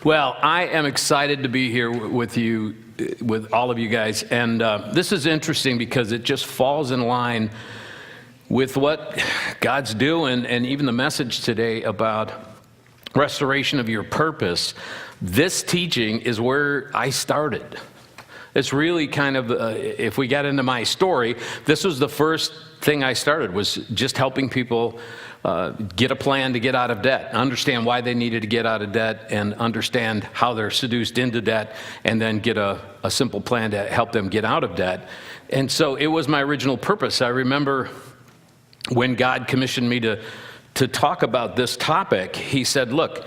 Well, I am excited to be here with you, with all of you guys. And this is interesting because it just falls in line with what God's doing, and even the message today about restoration of your purpose. This teaching is where I started. It's really kind of, if we get into my story, this was the first thing I started, was just helping people get a plan to get out of debt, understand why they needed to get out of debt, and understand how they're seduced into debt, and then get a simple plan to help them get out of debt. And so it was my original purpose. I remember when God commissioned me to talk about this topic, he said, look,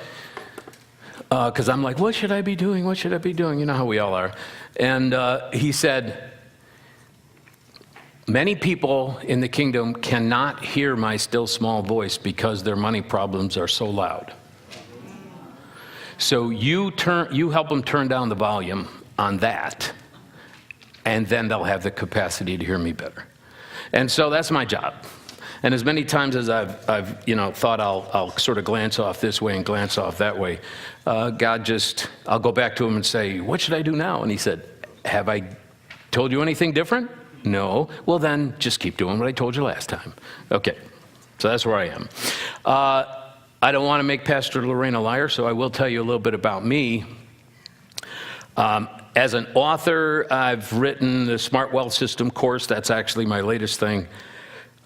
because I'm like, what should I be doing? What should I be doing? You know how we all are. And he said, many people in the kingdom cannot hear my still small voice because their money problems are so loud. So you help them turn down the volume on that, and then they'll have the capacity to hear me better. And so that's my job. And as many times as I've thought I'll sort of glance off this way and glance off that way, I'll go back to him and say, what should I do now? And he said, have I told you anything different? No. Well, then just keep doing what I told you last time. Okay. So that's where I am. I don't want to make Pastor Lorraine a liar, so I will tell you a little bit about me. As an author, I've written the Smart Wealth System course. That's actually my latest thing.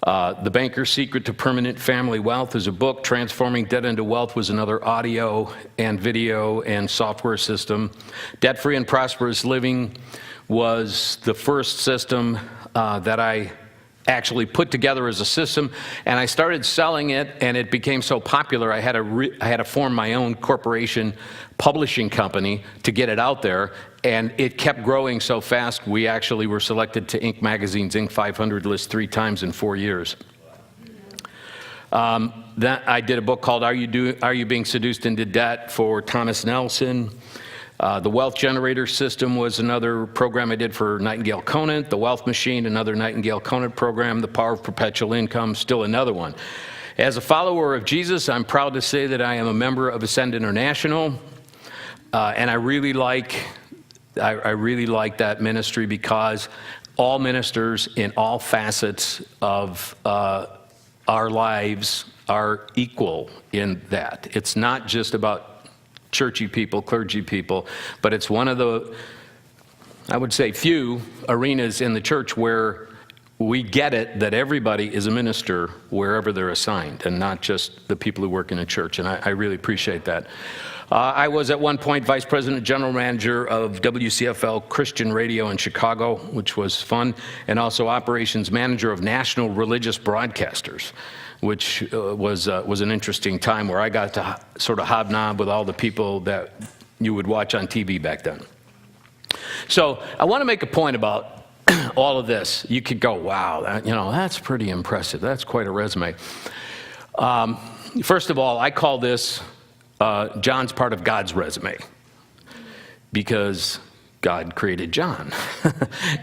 The Banker's Secret to Permanent Family Wealth is a book. Transforming Debt into Wealth was another audio and video and software system. Debt-Free and Prosperous Living was the first system that I actually put together as a system, and I started selling it, and it became so popular I had to form my own corporation publishing company to get it out there, and it kept growing so fast we actually were selected to Inc. Magazine's Inc. 500 list 3 times in 4 years. I did a book called Are You Being Seduced into Debt for Thomas Nelson. The Wealth Generator System was another program I did for Nightingale Conant. The Wealth Machine, another Nightingale Conant program. The Power of Perpetual Income, still another one. As a follower of Jesus, I'm proud to say that I am a member of Ascend International, and I really like that ministry because all ministers in all facets of our lives are equal in that. It's not just about churchy people, clergy people, but it's one of the, I would say, few arenas in the church where we get it that everybody is a minister wherever they're assigned, and not just the people who work in a church, and I really appreciate that. I was at one point Vice President General Manager of WCFL Christian Radio in Chicago, which was fun, and also Operations Manager of National Religious Broadcasters, which was an interesting time where I got to sort of hobnob with all the people that you would watch on TV back then. So I want to make a point about all of this. You could go, wow, that's pretty impressive. That's quite a resume. First of all, I call this John's part of God's resume, because God created John.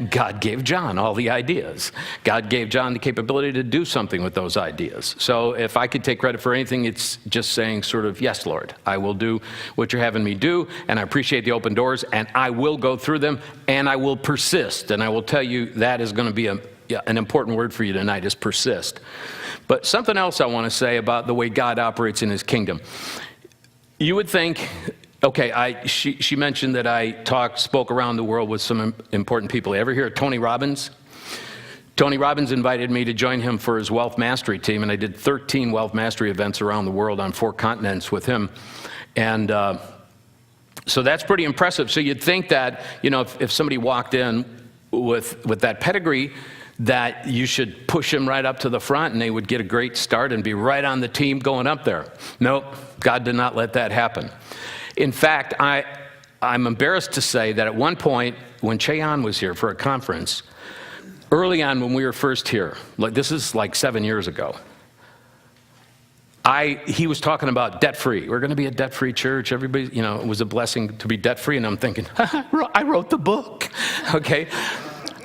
God gave John all the ideas. God gave John the capability to do something with those ideas. So if I could take credit for anything, it's just saying sort of, yes, Lord, I will do what you're having me do, and I appreciate the open doors, and I will go through them, and I will persist. And I will tell you that is going to be an important word for you tonight, is persist. But something else I want to say about the way God operates in his kingdom. You would think, okay, she mentioned that I spoke around the world with some important people. You ever hear of Tony Robbins? Tony Robbins invited me to join him for his Wealth Mastery team, and I did 13 Wealth Mastery events around the world on 4 continents with him. And so that's pretty impressive. So you'd think that, if somebody walked in with that pedigree, that you should push them right up to the front and they would get a great start and be right on the team going up there. Nope, God did not let that happen. In fact, I'm embarrassed to say that at one point, when Cheyan was here for a conference, early on when we were first here, this is like 7 years ago, he was talking about debt-free. We're going to be a debt-free church. Everybody, it was a blessing to be debt-free. And I'm thinking, I wrote the book, okay?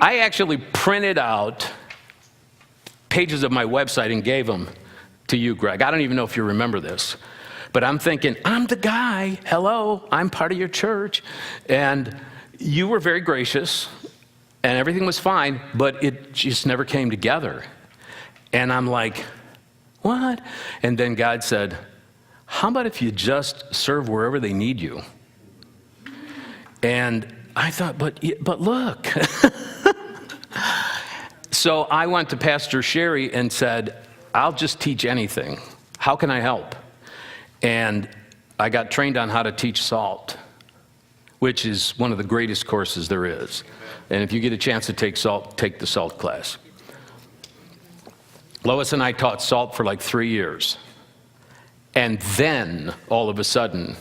I actually printed out pages of my website and gave them to you, Greg. I don't even know if you remember this. But I'm thinking, I'm the guy. Hello, I'm part of your church. And you were very gracious, and everything was fine, but it just never came together. And I'm like, what? And then God said, how about if you just serve wherever they need you? And I thought, but look. So I went to Pastor Sherry and said, I'll just teach anything. How can I help? And I got trained on how to teach salt, which is one of the greatest courses there is. And if you get a chance to take salt, take the salt class. Lois and I taught salt for like 3 years. And then, all of a sudden,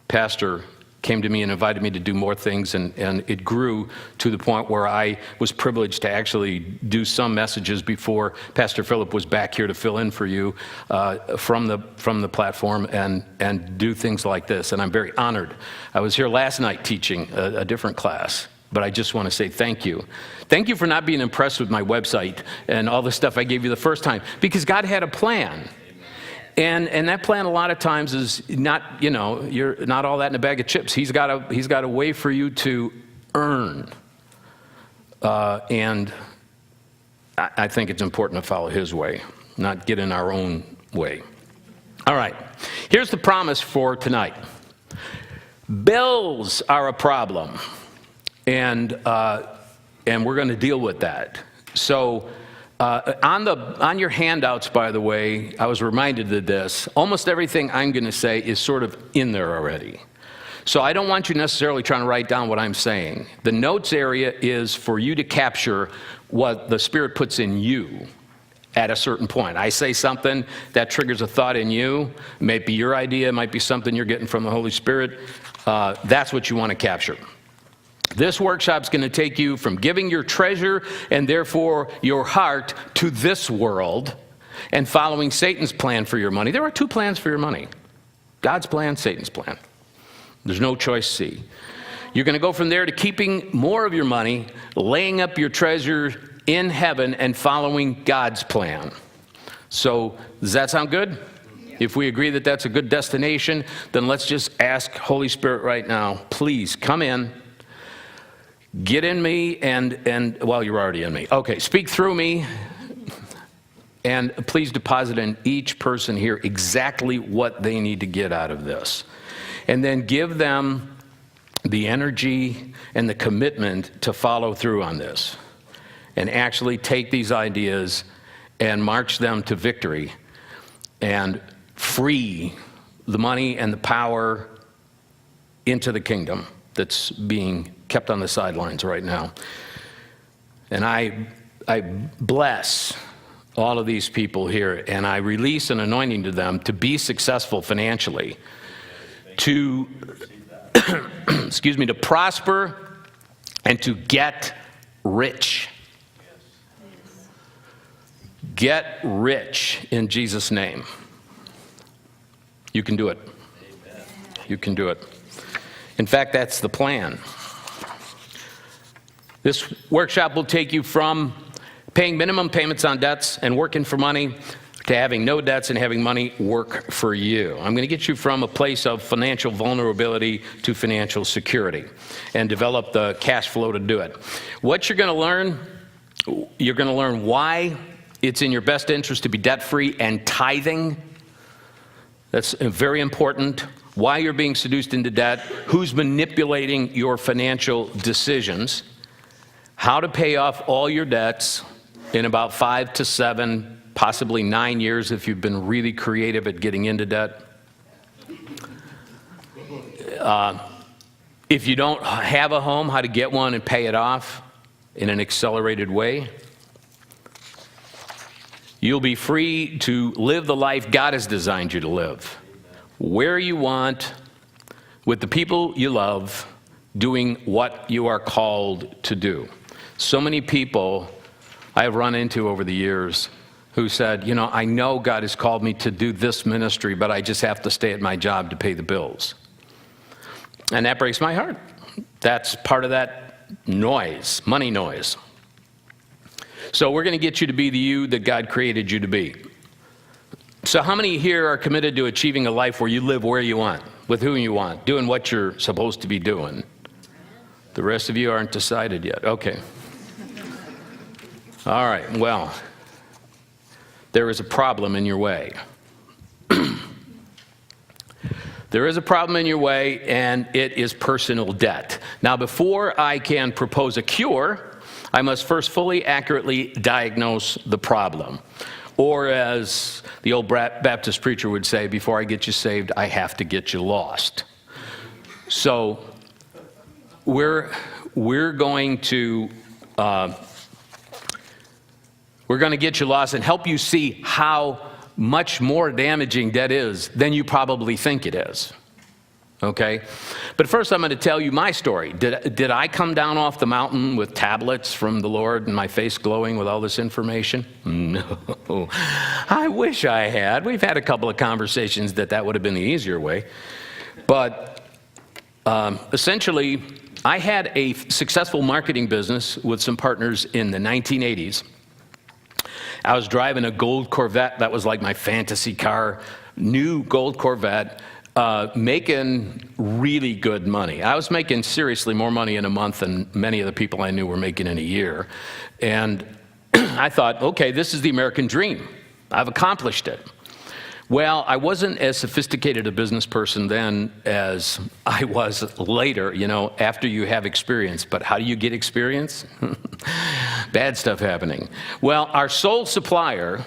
Pastor came to me and invited me to do more things, and it grew to the point where I was privileged to actually do some messages before Pastor Philip was back here to fill in for you from the platform and do things like this, and I'm very honored. I was here last night teaching a different class, but I just want to say thank you. Thank you for not being impressed with my website and all the stuff I gave you the first time, because God had a plan. And that plan a lot of times is not, you're not all that in a bag of chips. He's got a way for you to earn. And I think it's important to follow his way, not get in our own way. All right, here's the promise for tonight. Bills are a problem, and we're going to deal with that. So on your handouts, by the way, I was reminded of this. Almost everything I'm going to say is sort of in there already. So I don't want you necessarily trying to write down what I'm saying. The notes area is for you to capture what the Spirit puts in you at a certain point. I say something that triggers a thought in you. It might be your idea. It might be something you're getting from the Holy Spirit. That's what you want to capture. This workshop's going to take you from giving your treasure and therefore your heart to this world and following Satan's plan for your money. There are 2 plans for your money. God's plan, Satan's plan. There's no choice C. You're going to go from there to keeping more of your money, laying up your treasure in heaven, and following God's plan. So does that sound good? If we agree that that's a good destination, then let's just ask Holy Spirit right now, please come in. Get in me and well, you're already in me. Okay, speak through me, and please deposit in each person here exactly what they need to get out of this. And then give them the energy and the commitment to follow through on this and actually take these ideas and march them to victory and free the money and the power into the kingdom that's being kept on the sidelines right now. And I bless all of these people here, and I release an anointing to them to be successful financially, to to prosper and to get rich. Get rich in Jesus' name. You can do it. You can do it. In fact, that's the plan. This workshop will take you from paying minimum payments on debts and working for money to having no debts and having money work for you. I'm going to get you from a place of financial vulnerability to financial security and develop the cash flow to do it. What you're going to learn why it's in your best interest to be debt-free and tithing. That's very important. Why you're being seduced into debt, who's manipulating your financial decisions, how to pay off all your debts in about 5 to 7, possibly 9 years if you've been really creative at getting into debt. If you don't have a home, how to get one and pay it off in an accelerated way. You'll be free to live the life God has designed you to live, where you want, with the people you love, doing what you are called to do. So many people I have run into over the years who said, I know God has called me to do this ministry, but I just have to stay at my job to pay the bills. And that breaks my heart. That's part of that noise, money noise. So we're going to get you to be the you that God created you to be. So how many here are committed to achieving a life where you live where you want, with whom you want, doing what you're supposed to be doing? The rest of you aren't decided yet. Okay. All right, well, there is a problem in your way. There is a problem in your way, and it is personal debt. Now, before I can propose a cure, I must first fully, accurately diagnose the problem. Or as the old Baptist preacher would say, before I get you saved, I have to get you lost. So we're going to get you lost and help you see how much more damaging debt is than you probably think it is. Okay? But first I'm going to tell you my story. Did I come down off the mountain with tablets from the Lord and my face glowing with all this information? No. I wish I had. We've had a couple of conversations that would have been the easier way. But essentially, I had a successful marketing business with some partners in the 1980s. I was driving a gold Corvette. That was like my fantasy car, new gold Corvette, making really good money. I was making seriously more money in a month than many of the people I knew were making in a year. And I thought, okay, this is the American dream. I've accomplished it. Well, I wasn't as sophisticated a business person then as I was later, after you have experience. But how do you get experience? Bad stuff happening. Well, our sole supplier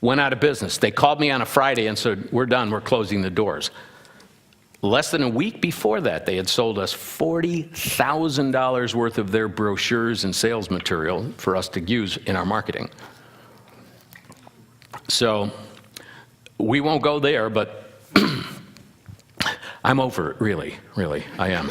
went out of business. They called me on a Friday and said, we're done, we're closing the doors. Less than a week before that, they had sold us $40,000 worth of their brochures and sales material for us to use in our marketing. So we won't go there, but I'm over it, really, I am.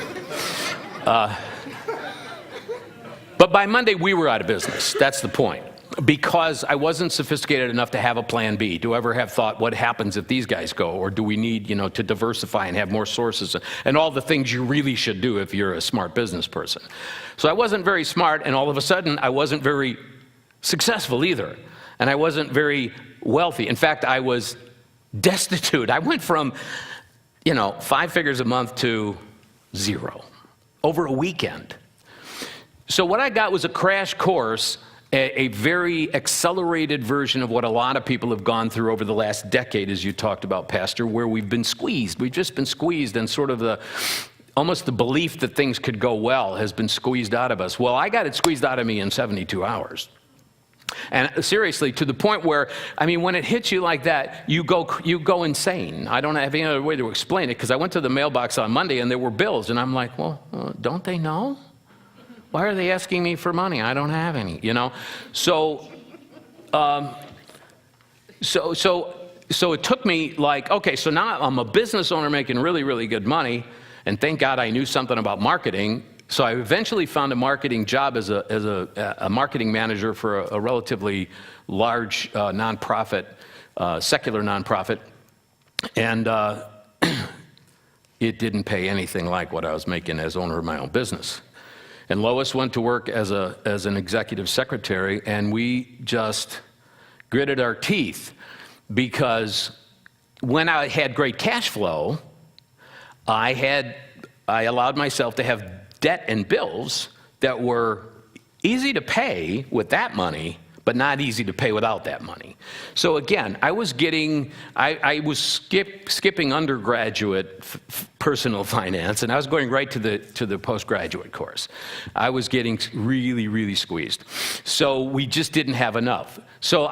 But by Monday, we were out of business. That's the point. Because I wasn't sophisticated enough to have a plan B. Do you ever have thought, what happens if these guys go? Or do we need, to diversify and have more sources and all the things you really should do if you're a smart business person? So I wasn't very smart, and all of a sudden, I wasn't very successful either. And I wasn't very wealthy. In fact, I was destitute. I went from, 5 figures a month to 0 over a weekend. So what I got was a crash course, a very accelerated version of what a lot of people have gone through over the last decade, as you talked about, Pastor, where we've been squeezed. We've just been squeezed, and sort of almost the belief that things could go well has been squeezed out of us. Well, I got it squeezed out of me in 72 hours. And seriously, to the point where, when it hits you like that, you go insane. I don't have any other way to explain it, because I went to the mailbox on Monday and there were bills, and I'm like, well, don't they know? Why are they asking me for money? I don't have any, So it took me okay, so now I'm a business owner making really, really good money, and thank God I knew something about marketing. So I eventually found a marketing job as a marketing manager for a relatively large nonprofit, secular nonprofit, and it didn't pay anything like what I was making as owner of my own business. And Lois went to work as an executive secretary, and we just gritted our teeth, because when I had great cash flow, I allowed myself to have debt and bills that were easy to pay with that money, but not easy to pay without that money. So again, I was skipping undergraduate personal finance, and I was going right to the postgraduate course. I was getting really, really squeezed. So we just didn't have enough. So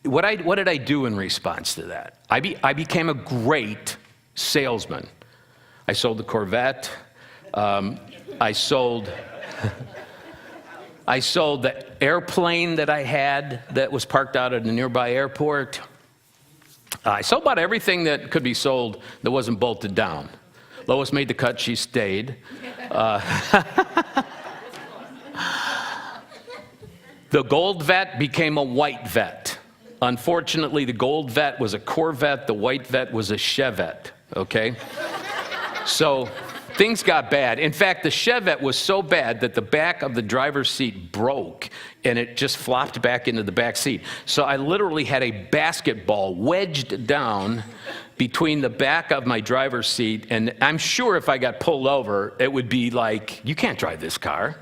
what did I do in response to that? I became a great salesman. I sold the Corvette. I sold the airplane that I had that was parked out at a nearby airport. I sold about everything that could be sold that wasn't bolted down. Lois made the cut, she stayed. The gold vet became a white vet. Unfortunately, the gold vet was a Corvette, the white vet was a Chevette, okay? So Things got bad. In fact, the Chevette was so bad that the back of the driver's seat broke and it just flopped back into the back seat. So I literally had a basketball wedged down between the back of my driver's seat, and I'm sure if I got pulled over, it would be like, you can't drive this car.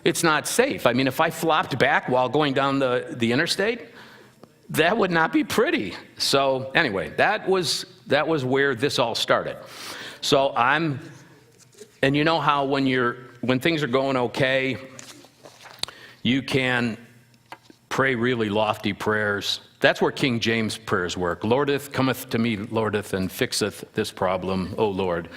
It's not safe. I mean, if I flopped back while going down the interstate, that would not be pretty. So anyway, that was where this all started. So and you know how when things are going okay, you can pray really lofty prayers. That's where King James prayers work. Lordeth, cometh to me, Lordeth, and fixeth this problem, O Lord.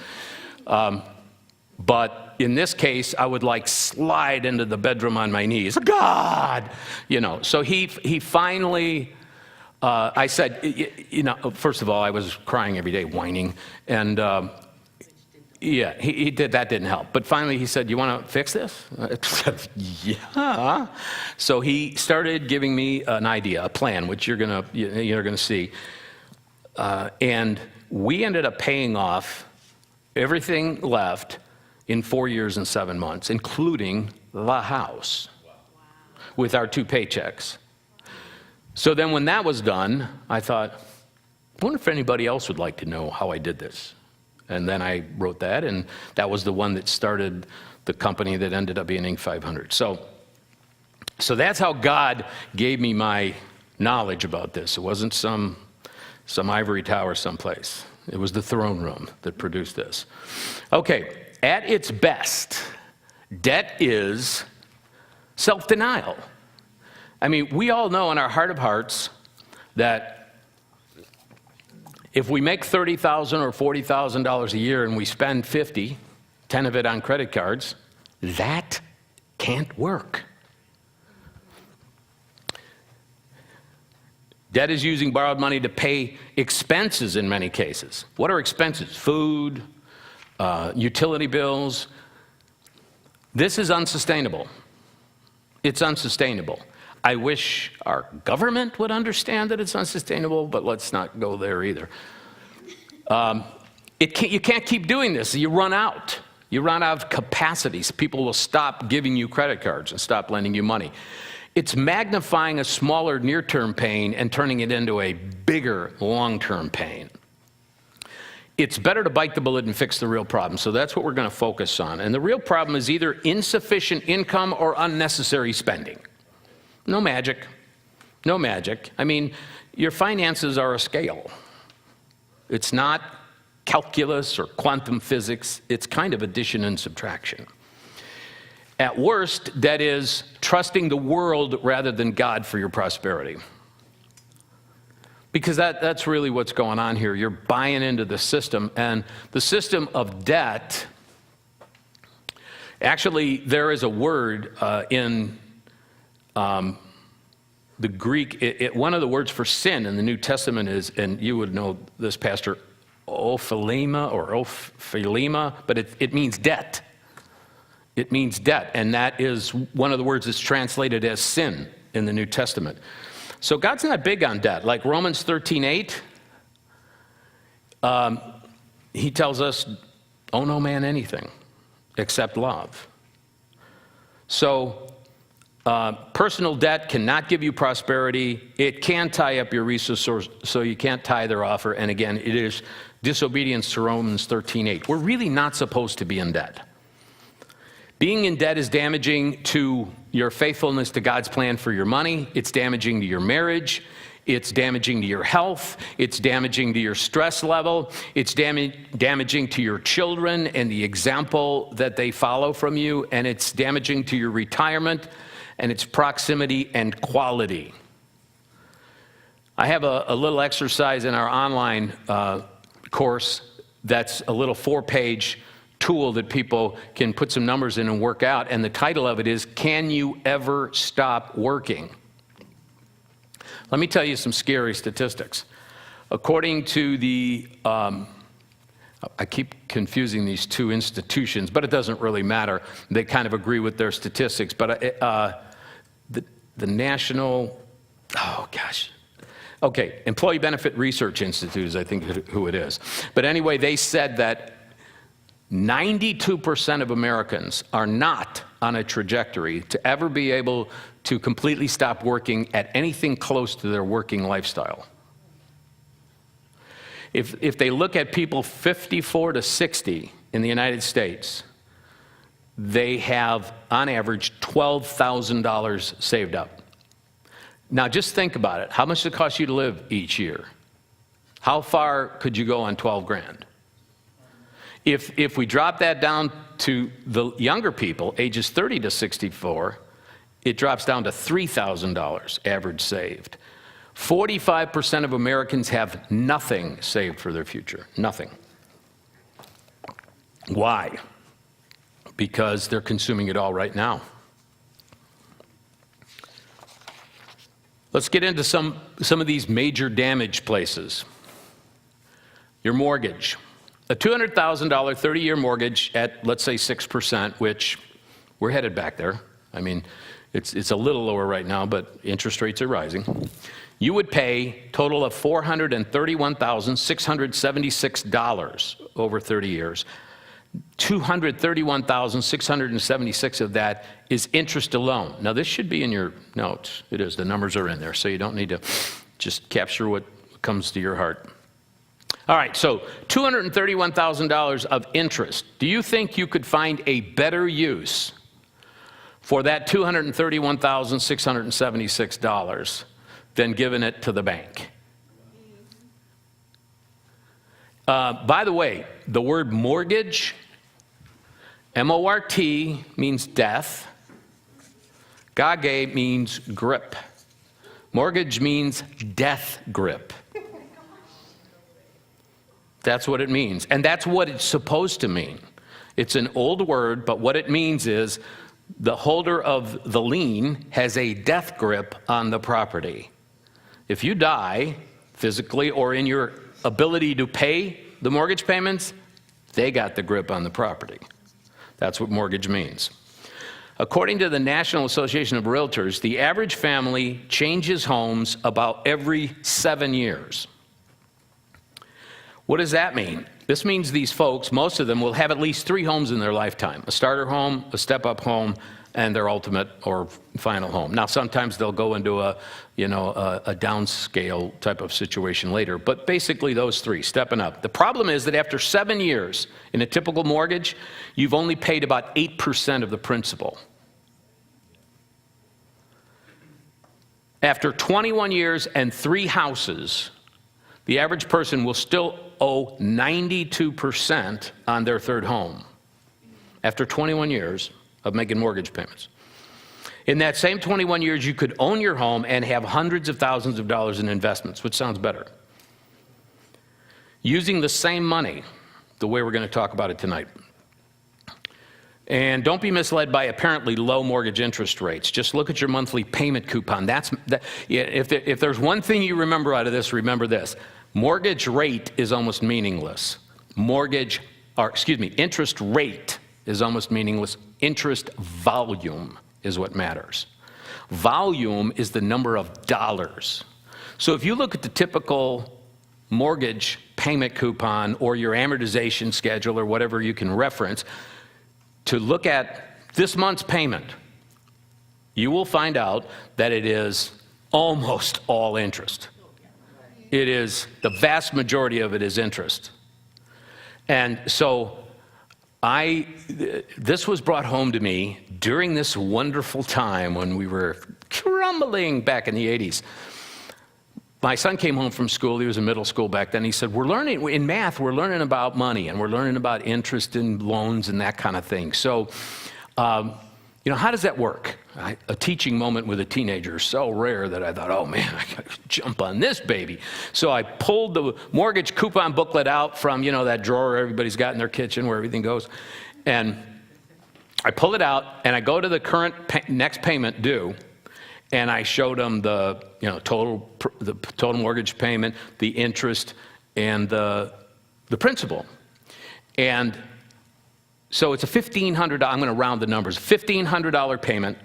But in this case, I would like slide into the bedroom on my knees. God! So he finally, I said, first of all, I was crying every day, whining. And yeah, he did. That didn't help. But finally he said, you want to fix this? I said, yeah. So he started giving me an idea, a plan, which you're going to see. And we ended up paying off everything left in 4 years and 7 months, including the house, with our 2 paychecks. So then when that was done, I thought, I wonder if anybody else would like to know how I did this. And then I wrote that, and that was the one that started the company that ended up being Inc. 500. So that's how God gave me my knowledge about this. It wasn't some ivory tower someplace. It was the throne room that produced this. Okay, at its best, debt is self-denial. I mean, we all know in our heart of hearts that if we make $30,000 or $40,000 a year and we spend $50,000, 10 of it on credit cards, that can't work. Debt is using borrowed money to pay expenses in many cases. What are expenses? Food, utility bills. This is unsustainable. It's unsustainable. I wish our government would understand that it's unsustainable, but let's not go there either. You can't keep doing this. You run out. You run out of capacities. People will stop giving you credit cards and stop lending you money. It's magnifying a smaller near-term pain and turning it into a bigger long-term pain. It's better to bite the bullet and fix the real problem. So that's what we're going to focus on. And the real problem is either insufficient income or unnecessary spending. No magic. No magic. I mean, your finances are a scale. It's not calculus or quantum physics. It's kind of addition and subtraction. At worst, that is trusting the world rather than God for your prosperity. Because that's really what's going on here. You're buying into the system. And the system of debt, actually, there is a word in the Greek, one of the words for sin in the New Testament is, and you would know this, Pastor, ophelema or ophelema, but it means debt. It means debt, and that is one of the words that's translated as sin in the New Testament. So God's not big on debt. Like Romans 13:8, he tells us, owe no man anything except love. So personal debt cannot give you prosperity. It can tie up your resources, so you can't tithe or offer. And again, it is disobedience to Romans 13:8. We're really not supposed to be in debt. Being in debt is damaging to your faithfulness to God's plan for your money. It's damaging to your marriage. It's damaging to your health. It's damaging to your stress level. It's damaging to your children and the example that they follow from you. And it's damaging to your retirement and its proximity and quality. I have a little exercise in our online course that's a little 4-page tool that people can put some numbers in and work out, and the title of it is, Can You Ever Stop Working? Let me tell you some scary statistics. According to the, I keep confusing these two institutions, but it doesn't really matter. They kind of agree with their statistics, but the National, Employee Benefit Research Institute is, I think, who it is. But anyway, they said that 92% of Americans are not on a trajectory to ever be able to completely stop working at anything close to their working lifestyle. If they look at people 54 to 60 in the United States, they have, on average, $12,000 saved up. Now, just think about it. How much does it cost you to live each year? How far could you go on 12 grand? If we drop that down to the younger people, ages 30 to 64, it drops down to $3,000 average saved. 45% of Americans have nothing saved for their future, nothing. Why? Because they're consuming it all right now. Let's get into some of these major damage places. Your mortgage. A $200,000 30-year mortgage at, let's say, 6%, which we're headed back there. I mean, it's a little lower right now, but interest rates are rising. You would pay a total of $431,676 over 30 years. $231,676 of that is interest alone. Now, this should be in your notes. It is. The numbers are in there, so you don't need to just capture what comes to your heart. All right, so $231,000 of interest. Do you think you could find a better use for that $231,676 than giving it to the bank? By the way, the word mortgage, M-O-R-T, means death. Gage means grip. Mortgage means death grip. That's what it means. And that's what it's supposed to mean. It's an old word, but what it means is the holder of the lien has a death grip on the property. If you die, physically or in your ability to pay the mortgage payments, they got the grip on the property. That's what mortgage means. According to the National Association of Realtors, the average family changes homes about every 7 years. What does that mean? This means these folks, most of them, will have at least 3 homes in their lifetime: a starter home, a step-up home, and their ultimate or final home. Now, sometimes they'll go into a downscale type of situation later, but basically those 3, stepping up. The problem is that after 7 years in a typical mortgage, you've only paid about 8% of the principal. After 21 years and 3 houses, the average person will still owe 92% on their 3rd home after 21 years of making mortgage payments. In that same 21 years, you could own your home and have hundreds of thousands of dollars in investments, which sounds better. Using the same money, the way we're going to talk about it tonight. And don't be misled by apparently low mortgage interest rates. Just look at your monthly payment coupon. If there's one thing you remember out of this, remember this. Mortgage rate is almost meaningless. Interest rate is almost meaningless. Interest volume is what matters. Volume is the number of dollars. So if you look at the typical mortgage payment coupon or your amortization schedule or whatever you can reference to look at this month's payment, you will find out that it is almost all interest. It is, the vast majority of it is interest. And so this was brought home to me during this wonderful time when we were crumbling back in the 80s. My son came home from school. He was in middle school back then. He said, in math, we're learning about money, and we're learning about interest in loans and that kind of thing. So, how does that work? A teaching moment with a teenager is so rare that I thought, oh man, I got to jump on this baby. So I pulled the mortgage coupon booklet out from, that drawer everybody's got in their kitchen where everything goes. And I pull it out and I go to the current next payment due, and I showed them the total mortgage payment, the interest, and the principal. And so it's a $1,500, I'm going to round the numbers, $1,500 payment,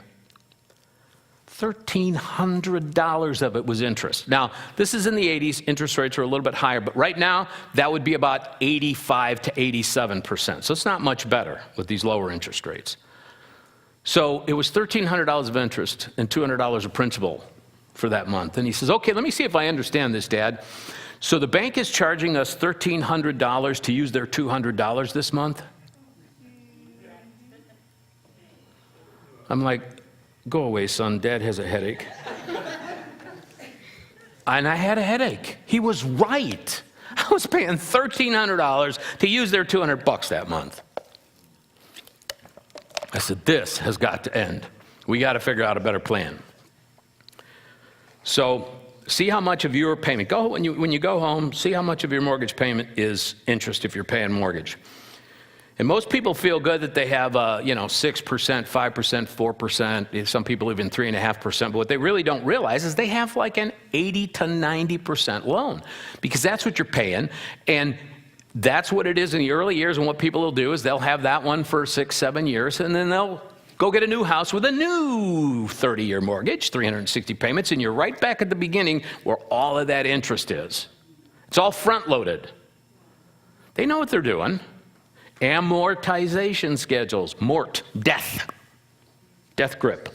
$1,300 of it was interest. Now, this is in the 80s. Interest rates are a little bit higher, but right now, that would be about 85 to 87%. So it's not much better with these lower interest rates. So it was $1,300 of interest and $200 of principal for that month. And he says, okay, let me see if I understand this, Dad. So the bank is charging us $1,300 to use their $200 this month? I'm like, go away, son. Dad has a headache. And I had a headache. He was right. I was paying $1,300 to use their $200 that month. I said, this has got to end. We got to figure out a better plan. So see how much of your payment, when you go home, see how much of your mortgage payment is interest if you're paying mortgage. And most people feel good that they have, 6%, 5%, 4%, some people even 3.5%, but what they really don't realize is they have like an 80 to 90% loan, because that's what you're paying, and that's what it is in the early years. And what people will do is they'll have that one for 6, 7 years, and then they'll go get a new house with a new 30-year mortgage, 360 payments, and you're right back at the beginning where all of that interest is. It's all front-loaded. They know what they're doing. Amortization schedules, mort, death grip.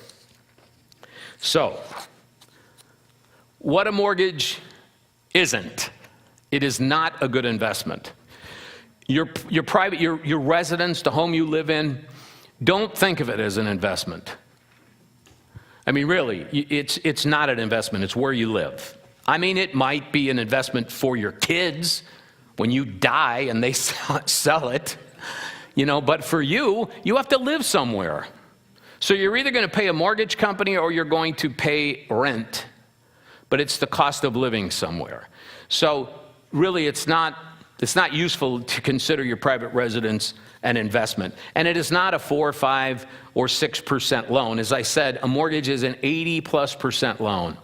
So, what a mortgage isn't. It is not a good investment. Your residence, the home you live in, don't think of it as an investment. I mean, really, it's not an investment. It's where you live. I mean, it might be an investment for your kids when you die and they sell it, but for you have to live somewhere. So you're either going to pay a mortgage company or you're going to pay rent, but it's the cost of living somewhere. So really, it's not useful to consider your private residence an investment. And it is not a 4, 5, or 6% loan. As I said, a mortgage is an 80+% loan.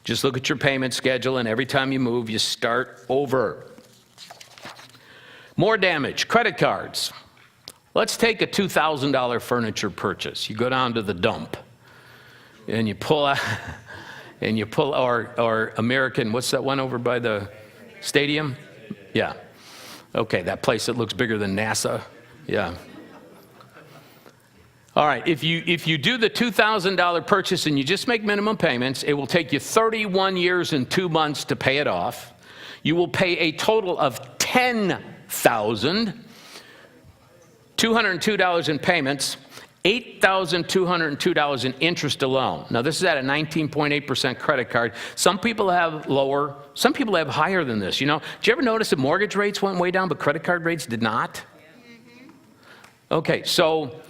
Just look at your payment schedule, and every time you move, you start over. More damage, credit cards. Let's take a $2,000 furniture purchase. You go down to the dump, and you pull out, or American, what's that one over by the stadium? Yeah. Okay, that place that looks bigger than NASA. Yeah. All right, if you do the $2,000 purchase and you just make minimum payments, it will take you 31 years and 2 months to pay it off. You will pay a total of $10,202 in payments, $8,202 in interest alone. Now, this is at a 19.8% credit card. Some people have lower, some people have higher than this. Did you ever notice that mortgage rates went way down, but credit card rates did not? Okay, so,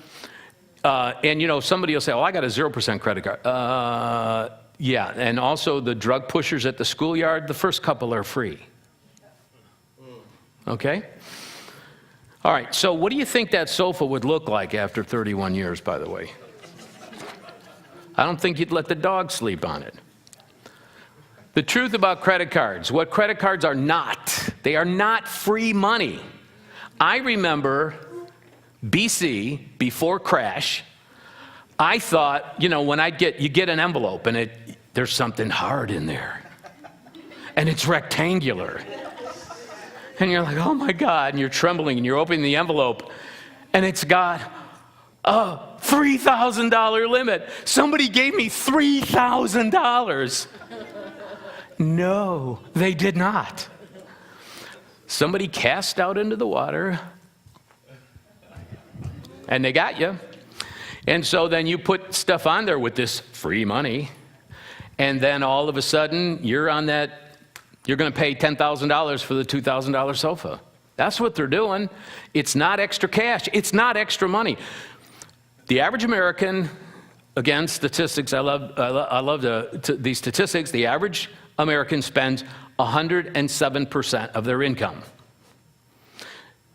somebody will say, oh, I got a 0% credit card. Yeah, and also the drug pushers at the schoolyard, the first couple are free. Okay? All right, so what do you think that sofa would look like after 31 years, by the way? I don't think you'd let the dog sleep on it. The truth about credit cards, what credit cards are not, they are not free money. I remember BC, before crash, I thought, when you get an envelope and there's something hard in there, and it's rectangular. And you're like, oh my God, and you're trembling, and you're opening the envelope, and it's got a $3,000 limit. Somebody gave me $3,000. No, they did not. Somebody cast out into the water, and they got you. And so then you put stuff on there with this free money, and then all of a sudden you're going to pay $10,000 for the $2,000 sofa. That's what they're doing. It's not extra cash. It's not extra money. The average American, again, statistics, I love these statistics. The average American spends 107% of their income.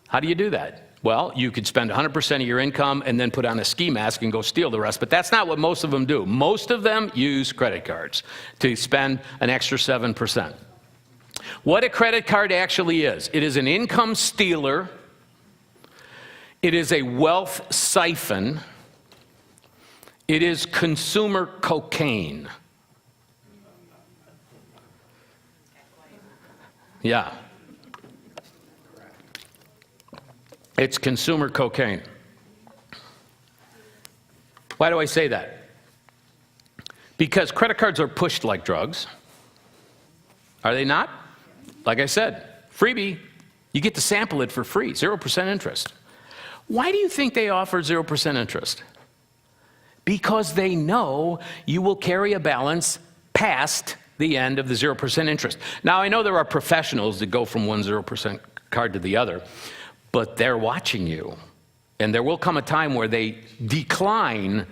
How do you do that? Well, you could spend 100% of your income and then put on a ski mask and go steal the rest, but that's not what most of them do. Most of them use credit cards to spend an extra 7%. What a credit card actually is, it is an income stealer, it is a wealth siphon, It is consumer cocaine. Yeah. It's consumer cocaine. Why do I say that? Because credit cards are pushed like drugs. Are they not? Like I said, freebie. You get to sample it for free, 0% interest. Why do you think they offer 0% interest? Because they know you will carry a balance past the end of the 0% interest. Now, I know there are professionals that go from one 0% card to the other, but they're watching you. And there will come a time where they decline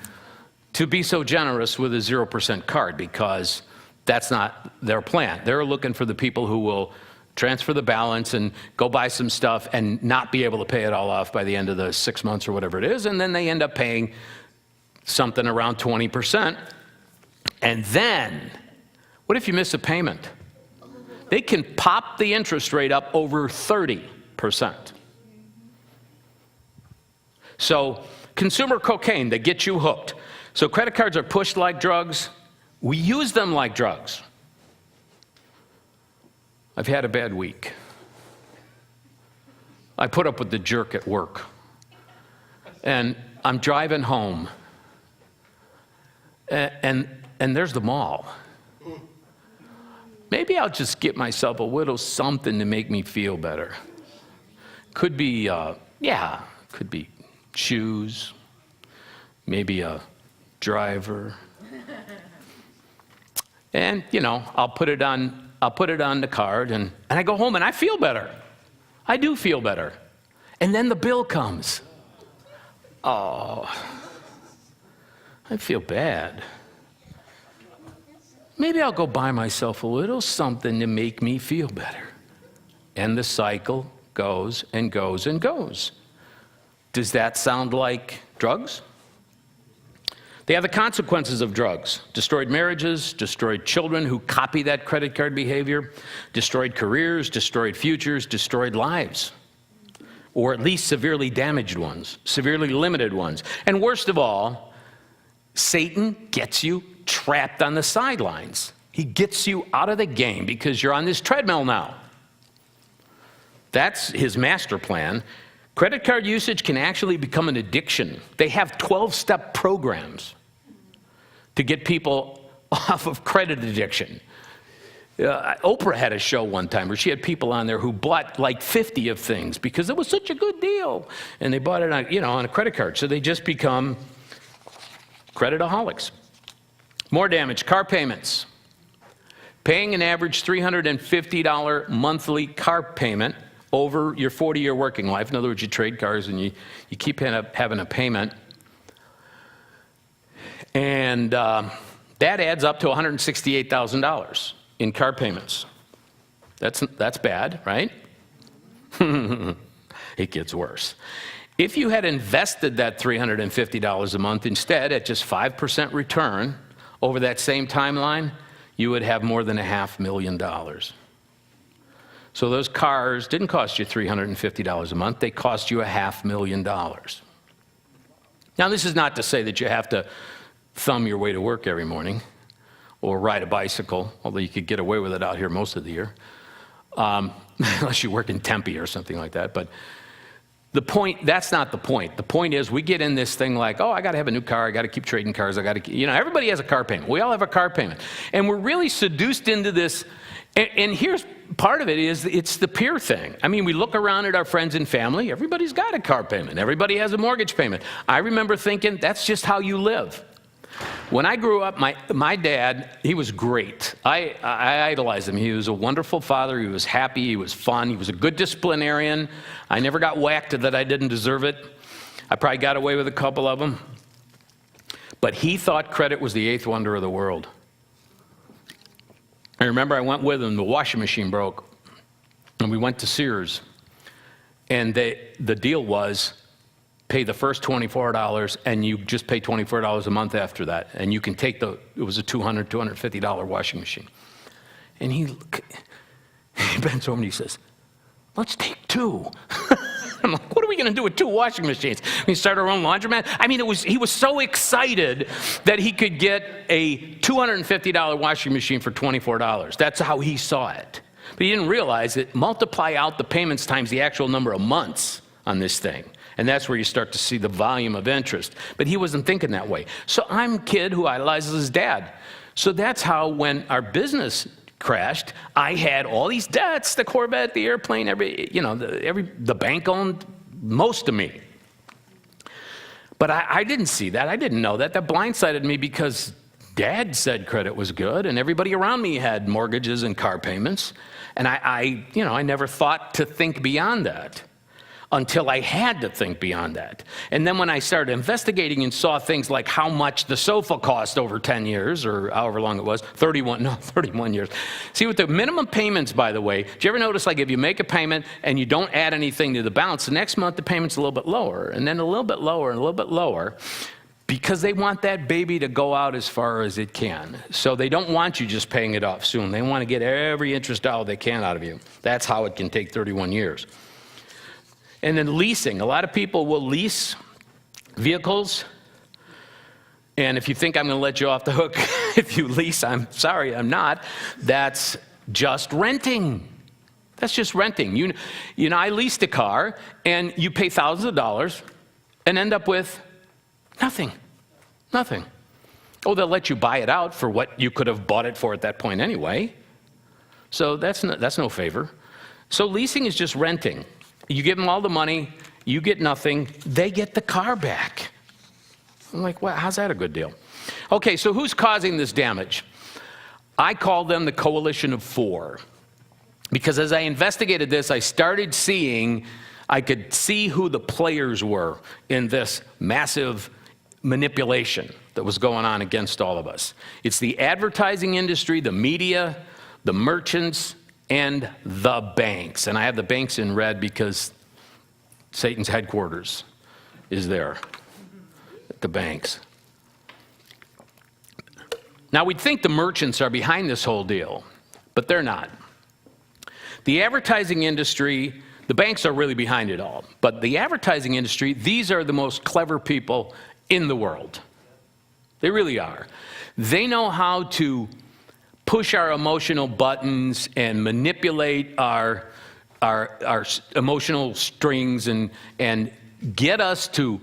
to be so generous with a 0% card because that's not their plan. They're looking for the people who will transfer the balance and go buy some stuff and not be able to pay it all off by the end of the 6 months or whatever it is, and then they end up paying something around 20%. And then, what if you miss a payment? They can pop the interest rate up over 30%. So, consumer cocaine, they get you hooked. So credit cards are pushed like drugs. We use them like drugs. I've had a bad week. I put up with the jerk at work. And I'm driving home. And there's the mall. Maybe I'll just get myself a little something to make me feel better. Could be, could be shoes, maybe a driver. And, I'll put it on the card, and I go home, and I feel better. I do feel better. And then the bill comes. Oh, I feel bad. Maybe I'll go buy myself a little something to make me feel better. And the cycle goes and goes and goes. Does that sound like drugs? They have the consequences of drugs. Destroyed marriages, destroyed children who copy that credit card behavior, destroyed careers, destroyed futures, destroyed lives. Or at least severely damaged ones, severely limited ones. And worst of all, Satan gets you trapped on the sidelines. He gets you out of the game because you're on this treadmill now. That's his master plan. Credit card usage can actually become an addiction. They have 12-step programs to get people off of credit addiction. Oprah had a show one time where she had people on there who bought like 50 of things because it was such a good deal. And they bought it on a credit card. So they just become creditaholics. More damage, car payments. Paying an average $350 monthly car payment over your 40-year working life. In other words, you trade cars and you keep having a payment. And that adds up to $168,000 in car payments. That's bad, right? It gets worse. If you had invested that $350 a month instead at just 5% return over that same timeline, you would have more than $500,000. So those cars didn't cost you $350 a month, they cost you $500,000. Now, this is not to say that you have to thumb your way to work every morning or ride a bicycle, although you could get away with it out here most of the year, unless you work in Tempe or something like that. But that's not the point. The point is we get in this thing like, I got to have a new car, I got to keep trading cars, everybody has a car payment. We all have a car payment. And we're really seduced into this. And here's part of it is it's the peer thing. I mean, we look around at our friends and family. Everybody's got a car payment. Everybody has a mortgage payment. I remember thinking, that's just how you live. When I grew up, my dad, he was great. I idolized him. He was a wonderful father. He was happy. He was fun. He was a good disciplinarian. I never got whacked that I didn't deserve it. I probably got away with a couple of them. But he thought credit was the eighth wonder of the world. I remember I went with him, the washing machine broke, and we went to Sears, and the deal was pay the first $24, and you just pay $24 a month after that, and you can take it was a $250 washing machine. And he bends over and he says, let's take two. I'm like, what are we going to do with 2 washing machines? We start our own laundromat? I mean, he was so excited that he could get a $250 washing machine for $24. That's how he saw it. But he didn't realize that multiply out the payments times the actual number of months on this thing. And that's where you start to see the volume of interest. But he wasn't thinking that way. So I'm a kid who idolizes his dad. So that's how when our business crashed, I had all these debts, the Corvette, the airplane, the bank owned most of me. But I didn't see that. I didn't know that. That blindsided me because Dad said credit was good, and everybody around me had mortgages and car payments. And I never thought to think beyond that until I had to think beyond that. And then when I started investigating and saw things like how much the sofa cost over 10 years, or however long it was, 31 years. See, with the minimum payments, by the way, do you ever notice, like, if you make a payment and you don't add anything to the balance, the next month the payment's a little bit lower, and then a little bit lower, and a little bit lower, because they want that baby to go out as far as it can. So they don't want you just paying it off soon. They want to get every interest dollar they can out of you. That's how it can take 31 years. And then leasing. A lot of people will lease vehicles. And if you think I'm going to let you off the hook if you lease, I'm sorry, I'm not. That's just renting. That's just renting. You know, I leased a car, and you pay thousands of dollars and end up with nothing. Nothing. Oh, they'll let you buy it out for what you could have bought it for at that point anyway. So that's no favor. So leasing is just renting. You give them all the money, you get nothing, they get the car back. I'm like, well, how's that a good deal? Okay, so who's causing this damage? I call them the Coalition of 4. Because as I investigated this, I started seeing, I could see who the players were in this massive manipulation that was going on against all of us. It's the advertising industry, the media, the merchants, and the banks. And I have the banks in red because Satan's headquarters is there, at the banks. Now, we'd think the merchants are behind this whole deal, but they're not. The advertising industry, the banks are really behind it all. But the advertising industry, these are the most clever people in the world. They really are. They know how to push our emotional buttons and manipulate our emotional strings and get us to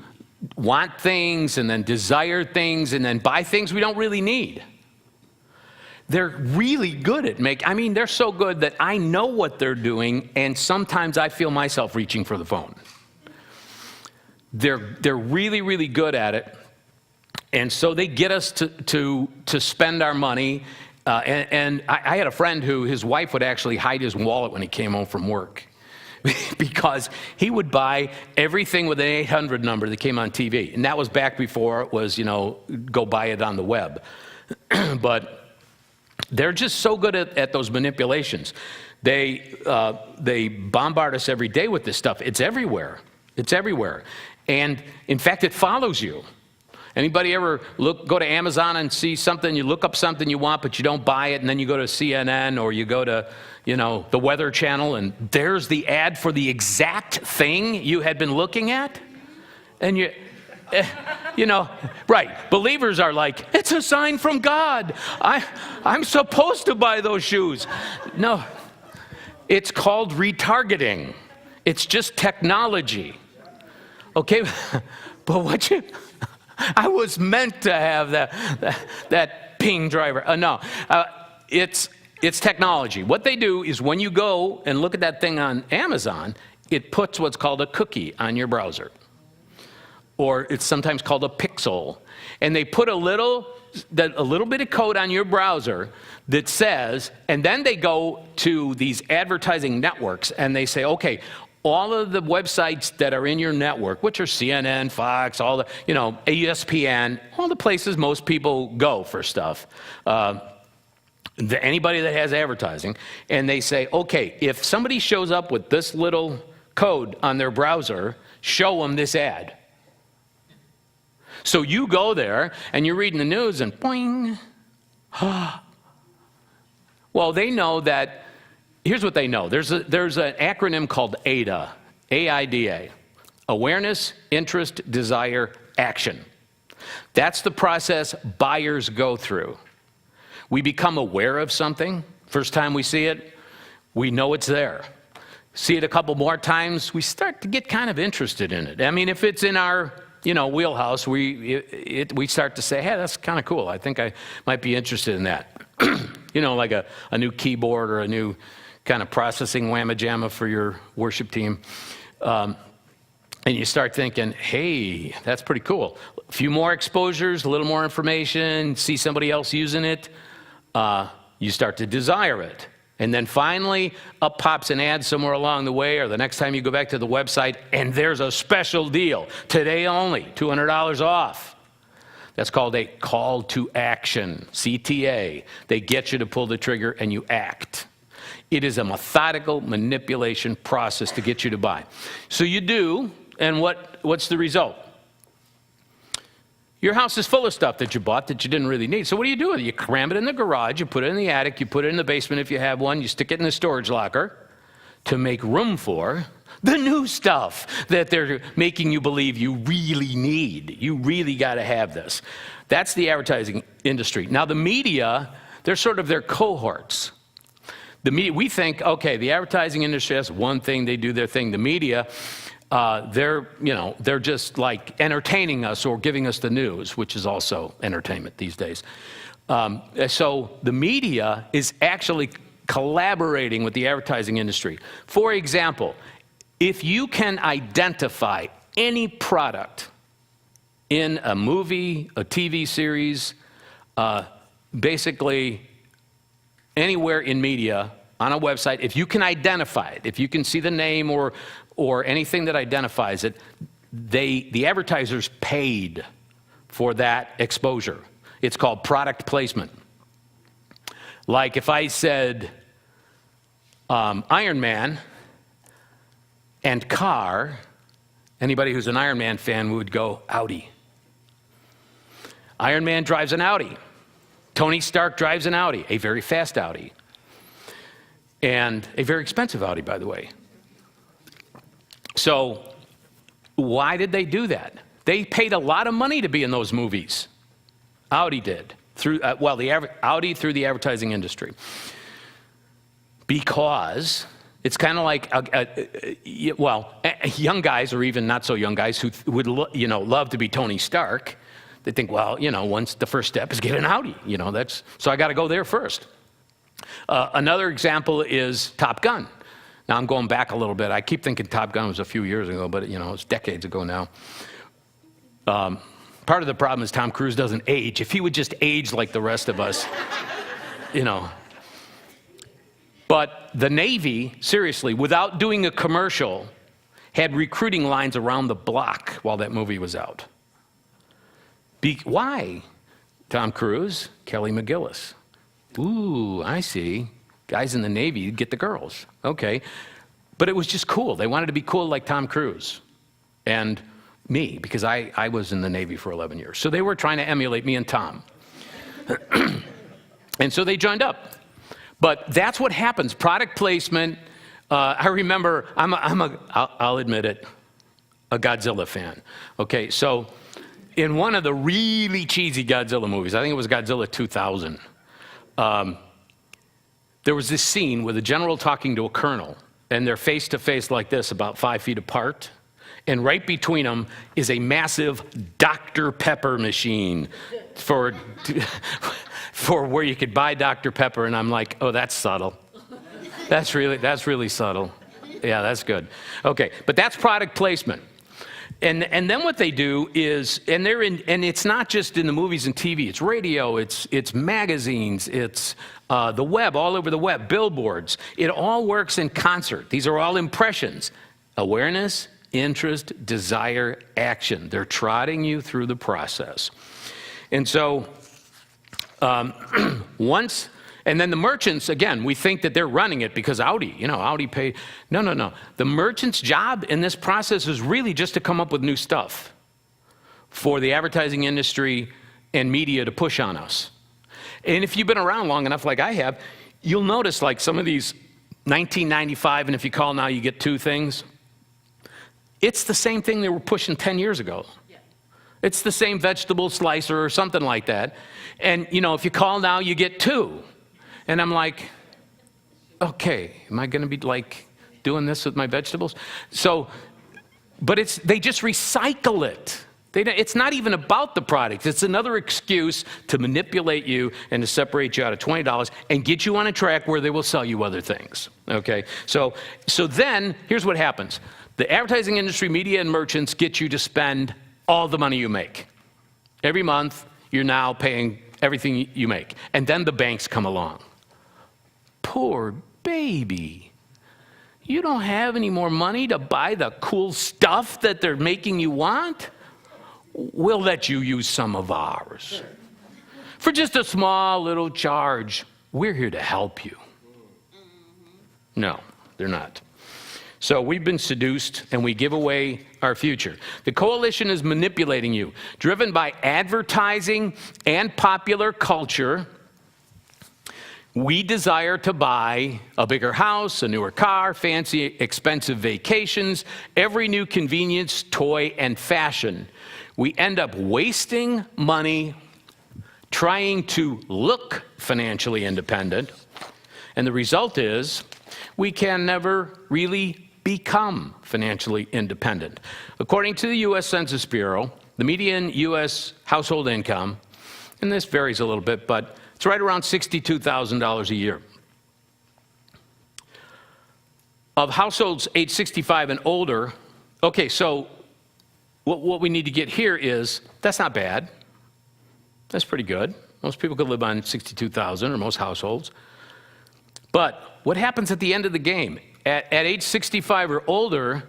want things and then desire things and then buy things we don't really need. They're really good at they're so good that I know what they're doing, and sometimes I feel myself reaching for the phone. They're really, really good at it, and so they get us to spend our money. And I had a friend who his wife would actually hide his wallet when he came home from work because he would buy everything with an 800 number that came on TV. And that was back before it was, go buy it on the web. But they're just so good at those manipulations. They bombard us every day with this stuff. It's everywhere. It's everywhere. And in fact, it follows you. Anybody ever go to Amazon and see something, you look up something you want, but you don't buy it, and then you go to CNN or you go to, the Weather Channel, and there's the ad for the exact thing you had been looking at? And right, believers are like, it's a sign from God. I'm supposed to buy those shoes. No, it's called retargeting. It's just technology. Okay, but I was meant to have that ping driver. It's technology. What they do is when you go and look at that thing on Amazon, it puts what's called a cookie on your browser. Or it's sometimes called a pixel. And they put a little bit of code on your browser that says, and then they go to these advertising networks and they say, okay, all of the websites that are in your network, which are CNN, Fox, all the, ESPN, all the places most people go for stuff, anybody that has advertising, and they say, okay, if somebody shows up with this little code on their browser, show them this ad. So you go there, and you're reading the news, and boing. Well, they know that. Here's what they know. There's an acronym called AIDA, A-I-D-A, Awareness, interest, desire, action. That's the process buyers go through. We become aware of something. First time we see it, we know it's there. See it a couple more times, we start to get kind of interested in it. I mean, if it's in our, wheelhouse, we start to say, hey, that's kind of cool. I think I might be interested in that. Like a new keyboard or a new kind of processing whamma jamma for your worship team. And you start thinking, hey, that's pretty cool. A few more exposures, a little more information, see somebody else using it, you start to desire it. And then finally, up pops an ad somewhere along the way, or the next time you go back to the website, and there's a special deal. Today only, $200 off. That's called a call to action, CTA. They get you to pull the trigger and you act. It is a methodical manipulation process to get you to buy. So you do, and what's the result? Your house is full of stuff that you bought that you didn't really need. So what do you do with it? You cram it in the garage, you put it in the attic, you put it in the basement if you have one, you stick it in the storage locker to make room for the new stuff that they're making you believe you really need. You really got to have this. That's the advertising industry. Now the media, they're sort of their cohorts. The media, we think, okay, the advertising industry has one thing, they do their thing. The media, they're just like entertaining us or giving us the news, which is also entertainment these days. So the media is actually collaborating with the advertising industry. For example, if you can identify any product in a movie, a TV series, basically anywhere in media, on a website, if you can identify it, if you can see the name or anything that identifies it, the advertisers paid for that exposure. It's called product placement. Like if I said Iron Man and car, anybody who's an Iron Man fan would go Audi. Iron Man drives an Audi. Tony Stark drives an Audi, a very fast Audi. And a very expensive Audi, by the way. So why did they do that? They paid a lot of money to be in those movies. Audi did. Audi through the advertising industry. Because it's kind of like, young guys or even not so young guys who would love to be Tony Stark, they think, once the first step is get an Audi, so I got to go there first. Another example is Top Gun. Now I'm going back a little bit. I keep thinking Top Gun was a few years ago, but it's decades ago now. Part of the problem is Tom Cruise doesn't age. If he would just age like the rest of us, But the Navy, seriously, without doing a commercial, had recruiting lines around the block while that movie was out. Why? Tom Cruise, Kelly McGillis. Ooh, I see. Guys in the Navy get the girls. Okay. But it was just cool. They wanted to be cool like Tom Cruise. And me, because I was in the Navy for 11 years. So they were trying to emulate me and Tom. And so they joined up. But that's what happens. Product placement. I remember, I'll admit it, a Godzilla fan. Okay, so in one of the really cheesy Godzilla movies, I think it was Godzilla 2000, there was this scene with a general talking to a colonel, and they're face to face like this, about 5 feet apart, and right between them is a massive Dr. Pepper machine for where you could buy Dr. Pepper, and I'm like, oh, that's subtle. That's really subtle. Yeah, that's good. Okay, but that's product placement. And then what they do is, and it's not just in the movies and TV, it's radio, it's magazines, it's the web, all over the web, billboards. It all works in concert. These are all impressions. Awareness, interest, desire, action. They're trotting you through the process. And so and then the merchants, again, we think that they're running it because Audi, Audi paid. No. The merchant's job in this process is really just to come up with new stuff for the advertising industry and media to push on us. And if you've been around long enough like I have, you'll notice like some of these 1995, and if you call now, you get two things. It's the same thing they were pushing 10 years ago. It's the same vegetable slicer or something like that. And, you know, if you call now, you get 2. And I'm like, okay, am I going to be like doing this with my vegetables? So, but they just recycle it. It's not even about the product. It's another excuse to manipulate you and to separate you out of $20 and get you on a track where they will sell you other things, okay? So then, here's what happens. The advertising industry, media, and merchants get you to spend all the money you make. Every month, you're now paying everything you make. And then the banks come along. Poor baby. You don't have any more money to buy the cool stuff that they're making you want? We'll let you use some of ours. For just a small little charge. We're here to help you. No, they're not. So we've been seduced, and we give away our future. The coalition is manipulating you, driven by advertising and popular culture. We desire to buy a bigger house, a newer car, fancy, expensive vacations, every new convenience, toy, and fashion. We end up wasting money trying to look financially independent, and the result is we can never really become financially independent. According to the U.S. Census Bureau, the median U.S. household income, and this varies a little bit, but it's right around $62,000 a year. Of households age 65 and older, okay, so what we need to get here is, that's not bad. That's pretty good. Most people could live on $62,000, or most households. But what happens at the end of the game? At age 65 or older,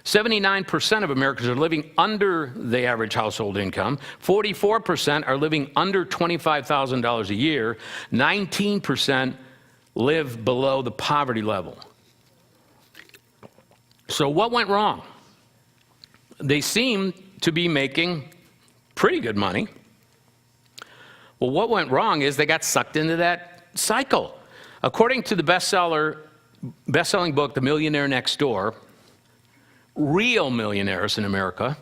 79% of Americans are living under the average household income. 44% are living under $25,000 a year. 19% live below the poverty level. So what went wrong? They seem to be making pretty good money. Well, what went wrong is they got sucked into that cycle. According to the best-selling book, The Millionaire Next Door, real millionaires in America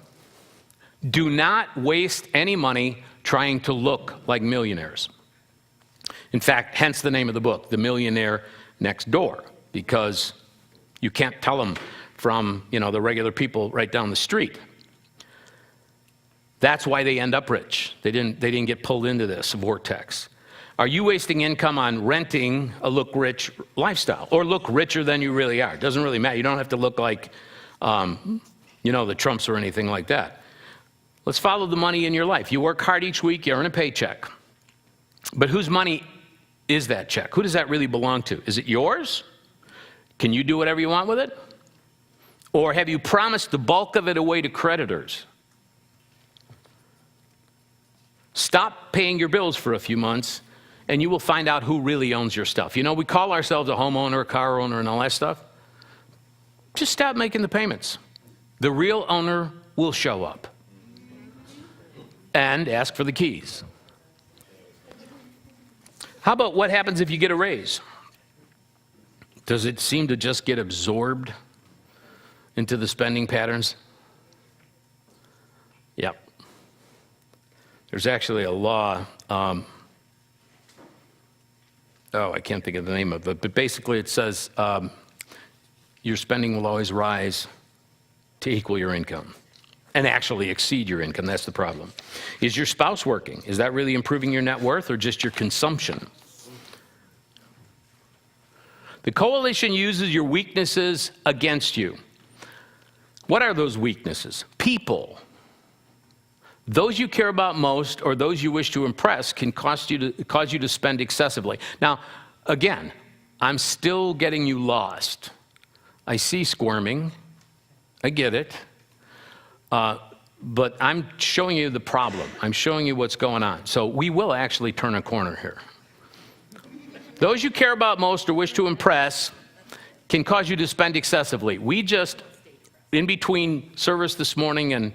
do not waste any money trying to look like millionaires. In fact, hence the name of the book, The Millionaire Next Door, because you can't tell them from, you know, the regular people right down the street. That's why they end up rich. They didn't get pulled into this vortex. Are you wasting income on renting a look rich lifestyle, or look richer than you really are? It doesn't really matter. You don't have to look like, you know, the Trumps or anything like that. Let's follow the money in your life. You work hard each week, you earn a paycheck. But whose money is that check? Who does that really belong to? Is it yours? Can you do whatever you want with it? Or have you promised the bulk of it away to creditors? Stop paying your bills for a few months, and you will find out who really owns your stuff. You know, we call ourselves a homeowner, a car owner, and all that stuff. Just stop making the payments. The real owner will show up and ask for the keys. How about what happens if you get a raise? Does it seem to just get absorbed into the spending patterns? Yep. There's actually a law, I can't think of the name of it, but basically it says your spending will always rise to equal your income and actually exceed your income. That's the problem. Is your spouse working? Is that really improving your net worth or just your consumption? The coalition uses your weaknesses against you. What are those weaknesses? People. Those you care about most or those you wish to impress can cause you to spend excessively. Now, again, I'm still getting you lost. I see squirming. I get it. But I'm showing you the problem. I'm showing you what's going on. So we will actually turn a corner here. Those you care about most or wish to impress can cause you to spend excessively. We just, in between service this morning and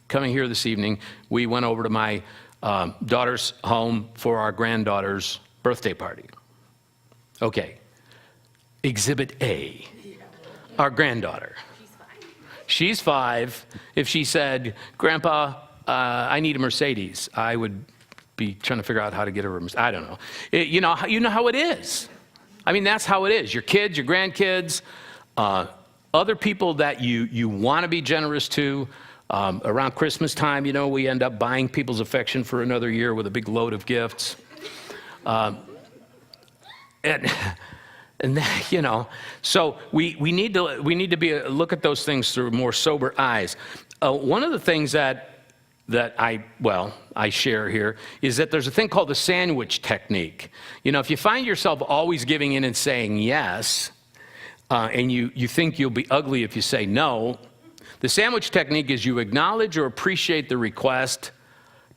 coming here this evening, we went over to my daughter's home for our granddaughter's birthday party. Okay, Exhibit A, our granddaughter. she's 5. If she said, Grandpa, I need a Mercedes, I would be trying to figure out how to get her a Mercedes. I don't know. You know how it is. I mean, that's how it is. Your kids, your grandkids, other people that you want to be generous to. Around Christmas time, we end up buying people's affection for another year with a big load of gifts. So we need to look at those things through more sober eyes. One of the things that I share here is that there's a thing called the sandwich technique. If you find yourself always giving in and saying yes, and you think you'll be ugly if you say no, the sandwich technique is you acknowledge or appreciate the request,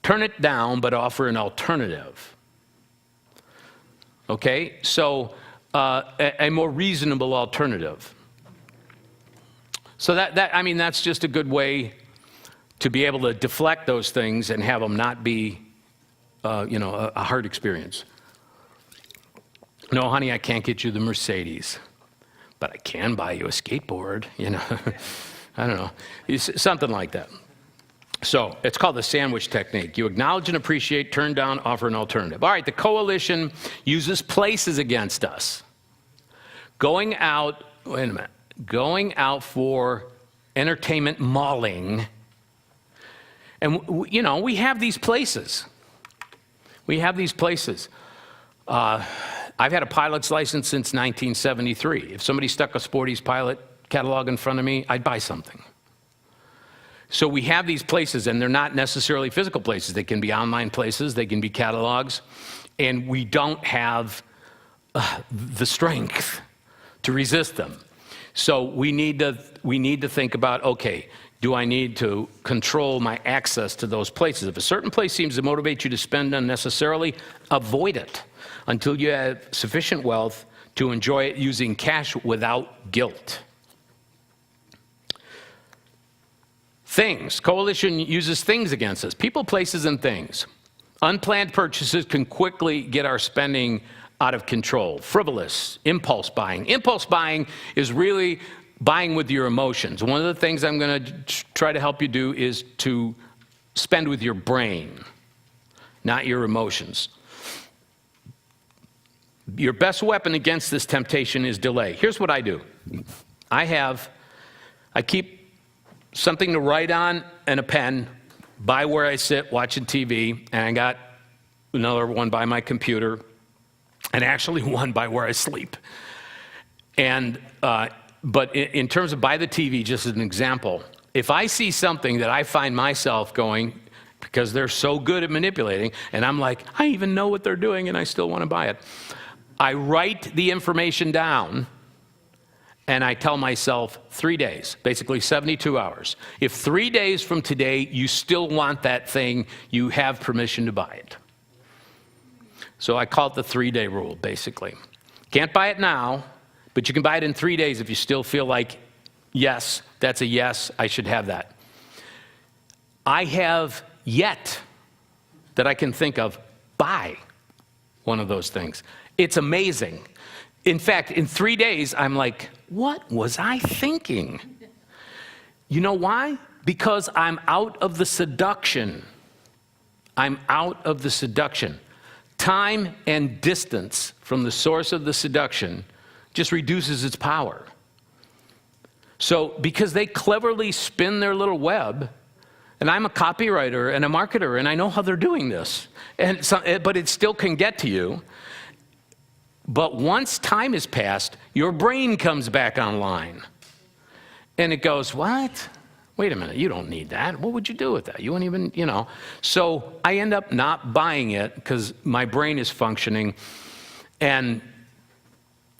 turn it down, but offer an alternative. Okay? So a more reasonable alternative. So that's just a good way to be able to deflect those things and have them not be, a hard experience. No, honey, I can't get you the Mercedes, but I can buy you a skateboard, I don't know, something like that. So it's called the sandwich technique. You acknowledge and appreciate, turn down, offer an alternative. All right, the coalition uses places against us. Going out for entertainment mauling. And, we have these places. I've had a pilot's license since 1973. If somebody stuck a Sporty's pilot catalog in front of me, I'd buy something. So we have these places, and they're not necessarily physical places. They can be online places. They can be catalogs. And we don't have the strength to resist them. So we need to think about, okay, do I need to control my access to those places? If a certain place seems to motivate you to spend unnecessarily, avoid it until you have sufficient wealth to enjoy it using cash without guilt. Things. Coalition uses things against us. People, places, and things. Unplanned purchases can quickly get our spending out of control. Frivolous, impulse buying. Impulse buying is really buying with your emotions. One of the things I'm going to try to help you do is to spend with your brain, not your emotions. Your best weapon against this temptation is delay. Here's what I do. I keep something to write on and a pen by where I sit watching TV, and I got another one by my computer, and actually one by where I sleep. And but in terms of by the TV, just as an example, if I see something that I find myself going, because they're so good at manipulating, and I'm like, I even know what they're doing, and I still want to buy it. I write the information down, and I tell myself 3 days, basically 72 hours. If 3 days from today you still want that thing, you have permission to buy it. So I call it the 3-day rule, basically. Can't buy it now, but you can buy it in 3 days if you still feel like, yes, that's a yes, I should have that. I have yet that I can think of buy one of those things. It's amazing. In fact, in 3 days, I'm like, what was I thinking? You know why? Because I'm out of the seduction. I'm out of the seduction. Time and distance from the source of the seduction just reduces its power. So, because they cleverly spin their little web, and I'm a copywriter and a marketer, and I know how they're doing this, but it still can get to you. But once time has passed, your brain comes back online. And it goes, what? Wait a minute, you don't need that. What would you do with that? You wouldn't even, So I end up not buying it because my brain is functioning. And,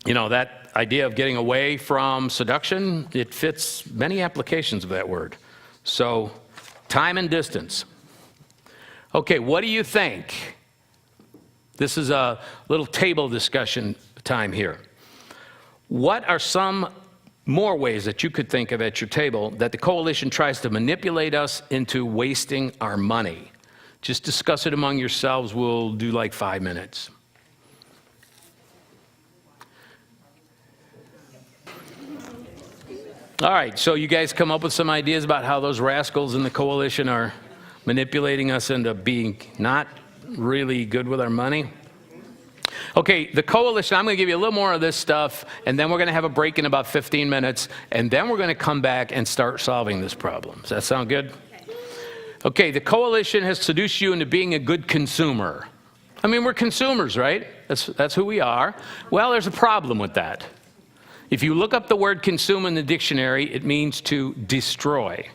that idea of getting away from seduction, it fits many applications of that word. So time and distance. Okay, what do you think? This is a little table discussion time here. What are some more ways that you could think of at your table that the coalition tries to manipulate us into wasting our money? Just discuss it among yourselves. We'll do like 5 minutes. All right, so you guys come up with some ideas about how those rascals in the coalition are manipulating us into being not really good with our money? Okay, the coalition, I'm going to give you a little more of this stuff, and then we're going to have a break in about 15 minutes, and then we're going to come back and start solving this problem. Does that sound good? Okay, the coalition has seduced you into being a good consumer. I mean, we're consumers, right? That's who we are. Well, there's a problem with that. If you look up the word consume in the dictionary, it means to destroy.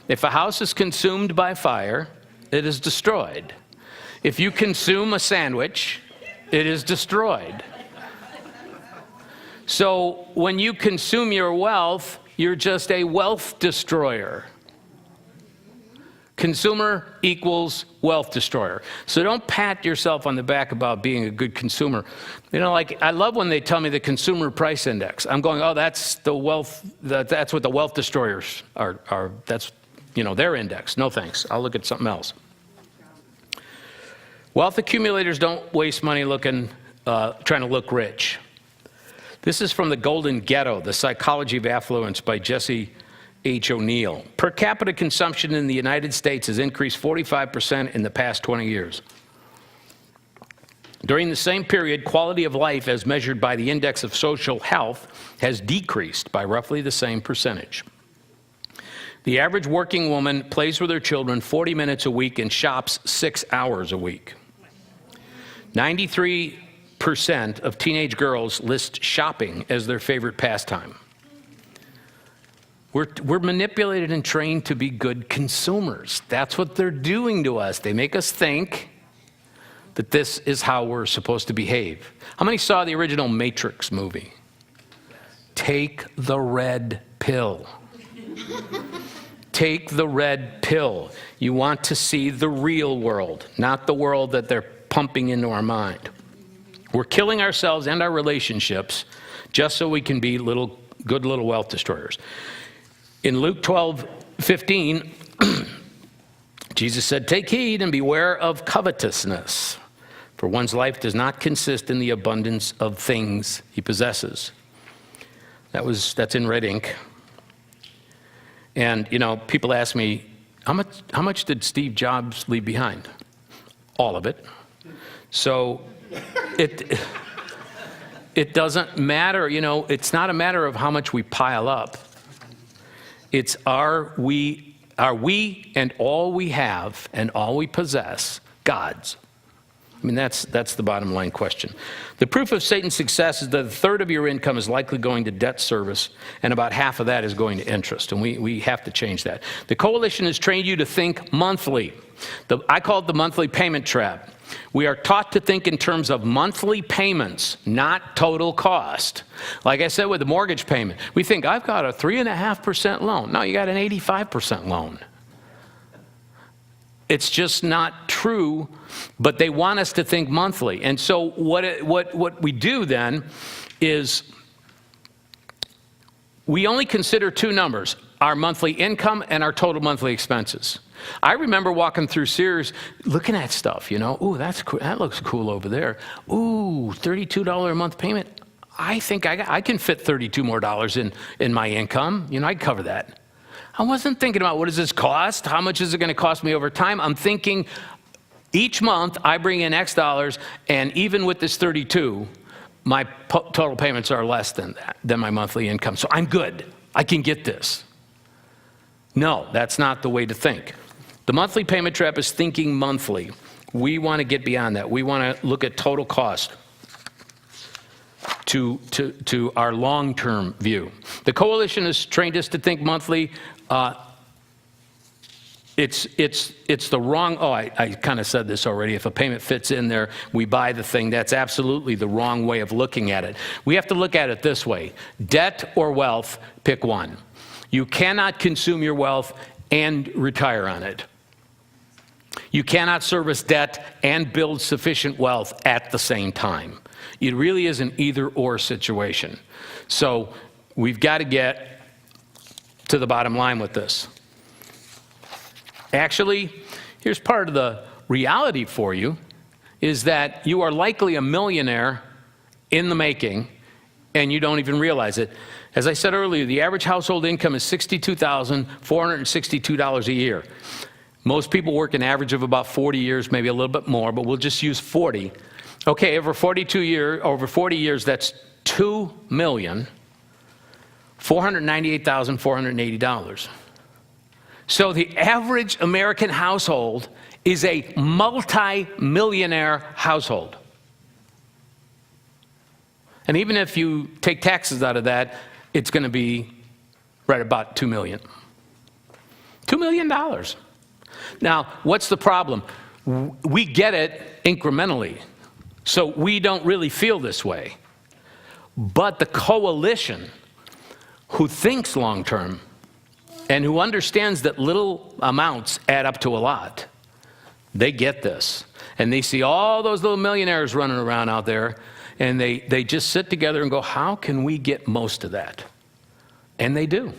If a house is consumed by fire, it is destroyed. If you consume a sandwich, it is destroyed. So when you consume your wealth, you're just a wealth destroyer. Consumer equals wealth destroyer. So don't pat yourself on the back about being a good consumer. You know, like, I love when they tell me the consumer price index. I'm going, oh, that's the wealth, that's what the wealth destroyers are. That's, you know, their index. No thanks. I'll look at something else. Wealth accumulators don't waste money trying to look rich. This is from The Golden Ghetto, The Psychology of Affluence by Jesse H. O'Neill. Per capita consumption in the United States has increased 45% in the past 20 years. During the same period, quality of life as measured by the Index of Social Health has decreased by roughly the same percentage. The average working woman plays with her children 40 minutes a week and shops 6 hours a week. 93% of teenage girls list shopping as their favorite pastime. We're manipulated and trained to be good consumers. That's what they're doing to us. They make us think that this is how we're supposed to behave. How many saw the original Matrix movie? Take the red pill. Take the red pill. You want to see the real world, not the world that they're pumping into our mind. We're killing ourselves and our relationships just so we can be good little wealth destroyers. In Luke 12:15, Jesus said, "Take heed and beware of covetousness, for one's life does not consist in the abundance of things he possesses." That's in red ink. And, you know, people ask me, how much did Steve Jobs leave behind? All of it. So it doesn't matter, you know, it's not a matter of how much we pile up. It's are we and all we have and all we possess God's? I mean, that's the bottom line question. The proof of Satan's success is that a third of your income is likely going to debt service, and about half of that is going to interest, and we have to change that. The coalition has trained you to think monthly. I call it the monthly payment trap. We are taught to think in terms of monthly payments, not total cost. Like I said with the mortgage payment, we think, I've got a 3.5% loan. No, you got an 85% loan. It's just not true, but they want us to think monthly. And so what we do then is we only consider two numbers, our monthly income and our total monthly expenses. I remember walking through Sears looking at stuff, you know, ooh, that's cool. That looks cool over there. Ooh, $32 a month payment. I think I can fit $32 more in my income. You know, I'd cover that. I wasn't thinking about what does this cost? How much is it going to cost me over time? I'm thinking each month I bring in X dollars, and even with this 32, my total payments are less than my monthly income. So I'm good. I can get this. No, that's not the way to think. The monthly payment trap is thinking monthly. We want to get beyond that. We want to look at total cost to our long-term view. The coalition has trained us to think monthly. It's the wrong, I kind of said this already. If a payment fits in there, we buy the thing. That's absolutely the wrong way of looking at it. We have to look at it this way. Debt or wealth, pick one. You cannot consume your wealth and retire on it. You cannot service debt and build sufficient wealth at the same time. It really is an either-or situation. So we've got to get to the bottom line with this. Actually, here's part of the reality for you, is that you are likely a millionaire in the making and you don't even realize it. As I said earlier, the average household income is $62,462 a year. Most people work an average of about 40 years, maybe a little bit more, but we'll just use 40. Okay, over 40 years, that's $2,498,480. So the average American household is a multi-millionaire household. And even if you take taxes out of that, it's going to be right about $2 million. $2 million. Now, what's the problem? We get it incrementally, so we don't really feel this way. But the coalition who thinks long-term and who understands that little amounts add up to a lot, they get this. And they see all those little millionaires running around out there, and they just sit together and go, how can we get most of that? And they do.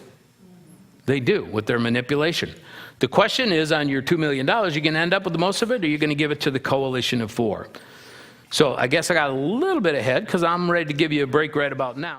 They do with their manipulation. The question is, on your $2 million, you're going to end up with the most of it, or you're going to give it to the coalition of four? So I guess I got a little bit ahead because I'm ready to give you a break right about now.